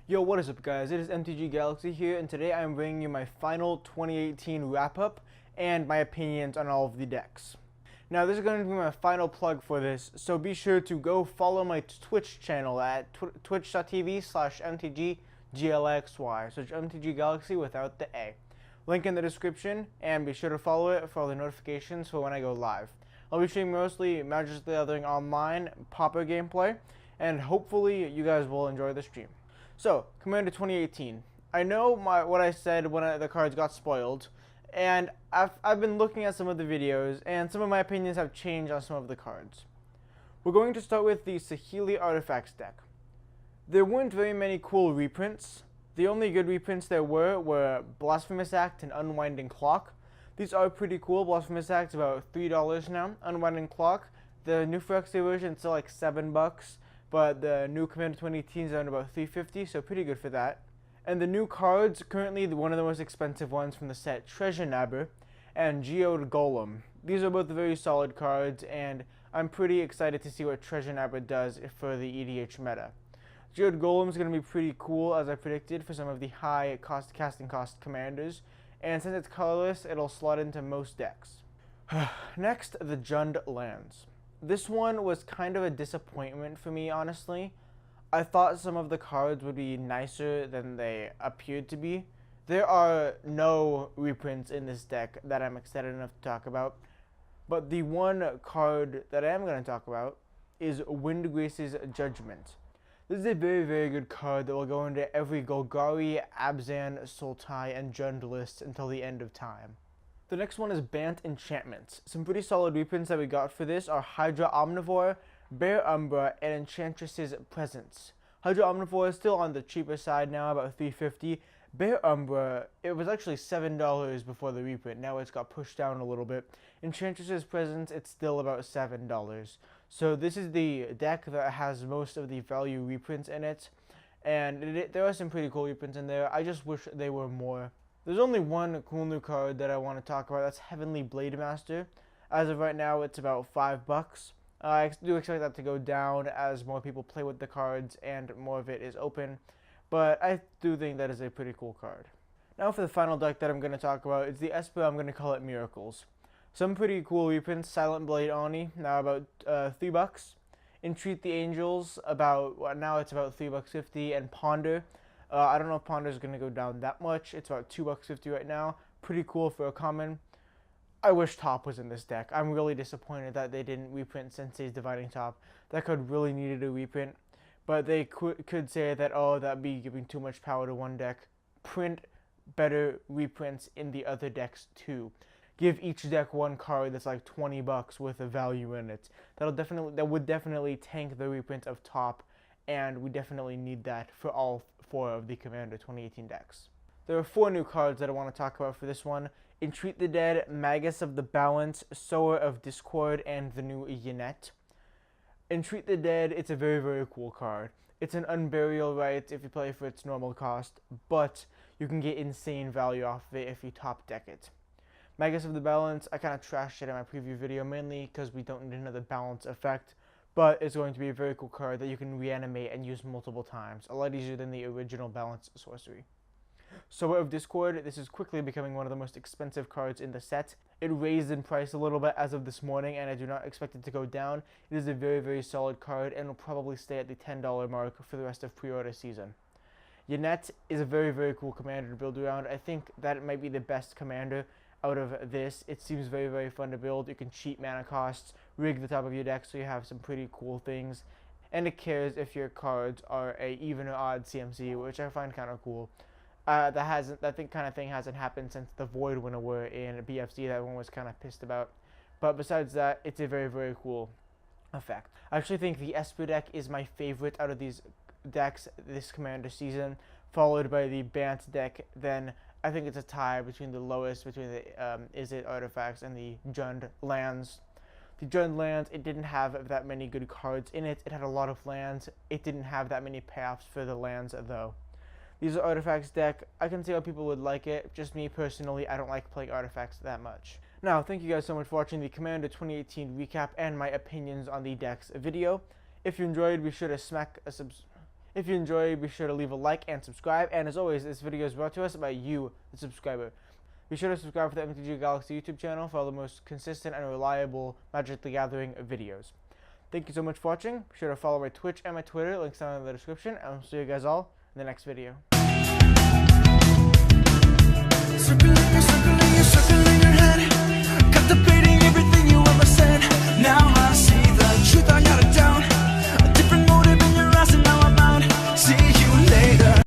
Yo, what is up guys? It is MtgGalaxy here, and today I'm bringing you my final 2018 wrap-up and my opinions on all of the decks. Now this is going to be my final plug for this, so be sure to go follow my Twitch channel at twitch.tv/MtgGalaxy, search MtgGalaxy without the A. Link in the description, and be sure to follow it for all the notifications for when I go live. I'll be streaming mostly Magic the Gathering Online, Pauper gameplay, and hopefully you guys will enjoy the stream. So, Commander 2018. I know what I said when the cards got spoiled, and I've been looking at some of the videos, and some of my opinions have changed on some of the cards. We're going to start with the Saheeli Artifacts deck. There weren't very many cool reprints. The only good reprints there were Blasphemous Act and Unwinding Clock. These are pretty cool. Blasphemous Act's about $3 now. Unwinding Clock, the new Phyrexia version, is still like $7. But the new Commander 2018 is around about $3.50, so pretty good for that. And the new cards, currently one of the most expensive ones from the set, Treasure Nabber and Geode Golem. These are both very solid cards, and I'm pretty excited to see what Treasure Nabber does for the EDH meta. Geode Golem is going to be pretty cool, as I predicted, for some of the high casting cost commanders, and since it's colorless, it'll slot into most decks. Next, the Jund lands. This one was kind of a disappointment for me, honestly. I thought some of the cards would be nicer than they appeared to be. There are no reprints in this deck that I'm excited enough to talk about, but the one card that I am going to talk about is Windgrace's Judgment. This is a very, very good card that will go into every Golgari, Abzan, Sultai, and Jund list until the end of time. The next one is Bant Enchantments. Some pretty solid reprints that we got for this are Hydra Omnivore, Bear Umbra, and Enchantress's Presence. Hydra Omnivore is still on the cheaper side now, about $3.50. Bear Umbra, it was actually $7 before the reprint. Now it's got pushed down a little bit. Enchantress's Presence, it's still about $7. So this is the deck that has most of the value reprints in it. And there are some pretty cool reprints in there. I just wish they were more. There's only one cool new card that I want to talk about. That's Heavenly Blade Master. As of right now, it's about $5. I do expect that to go down as more people play with the cards and more of it is open. But I do think that is a pretty cool card. Now for the final deck that I'm going to talk about, it's the Esper. I'm going to call it Miracles. Some pretty cool reprints. Silent Blade Oni, now about $3. Entreat the Angels, now it's about $3.50, and Ponder. I don't know if Ponder is going to go down that much. It's about $2.50 right now. Pretty cool for a common. I wish Top was in this deck. I'm really disappointed that they didn't reprint Sensei's Dividing Top. That card really needed a reprint. But they could say that, oh, that'd be giving too much power to one deck. Print better reprints in the other decks too. Give each deck one card that's like $20 worth of value in it. That would definitely tank the reprint of Top, and we definitely need that for all 4 of the Commander 2018 decks. There are 4 new cards that I want to talk about for this one. Entreat the Dead, Magus of the Balance, Sower of Discord, and the new Yannette. Entreat the Dead, it's a very, very cool card. It's an Unburial Right if you play for its normal cost, but you can get insane value off of it if you top deck it. Magus of the Balance, I kind of trashed it in my preview video mainly because we don't need another balance effect, but it's going to be a very cool card that you can reanimate and use multiple times, a lot easier than the original balance sorcery. Sower of Discord, this is quickly becoming one of the most expensive cards in the set. It raised in price a little bit as of this morning, and I do not expect it to go down. It is a very, very solid card, and will probably stay at the $10 mark for the rest of pre-order season. Yannette is a very, very cool commander to build around. I think that it might be the best commander out of this. It seems very, very fun to build. You can cheat mana costs, rig the top of your deck so you have some pretty cool things, and it cares if your cards are a even or odd CMC, which I find kind of cool. That kind of thing hasn't happened since the Void Winter were in BFC. That one was kind of pissed about. But besides that, it's a very, very cool effect. I actually think the Esper deck is my favorite out of these decks this Commander season, followed by the Bant deck. Then I think it's a tie between the lowest, between the Izzet Artifacts and the Jund lands. The Jund lands, it didn't have that many good cards in it. It had a lot of lands. It didn't have that many payoffs for the lands, though. These are Artifacts deck. I can see how people would like it. Just me personally, I don't like playing Artifacts that much. Now, thank you guys so much for watching the Commander 2018 recap and my opinions on the decks video. If you enjoyed, be sure to smack a If you enjoy, be sure to leave a like and subscribe. And as always, this video is brought to us by you, the subscriber. Be sure to subscribe to the MtgGalaxy YouTube channel for all the most consistent and reliable Magic the Gathering videos. Thank you so much for watching. Be sure to follow my Twitch and my Twitter, links down in the description, and I'll see you guys all in the next video. Circling your head, captivating every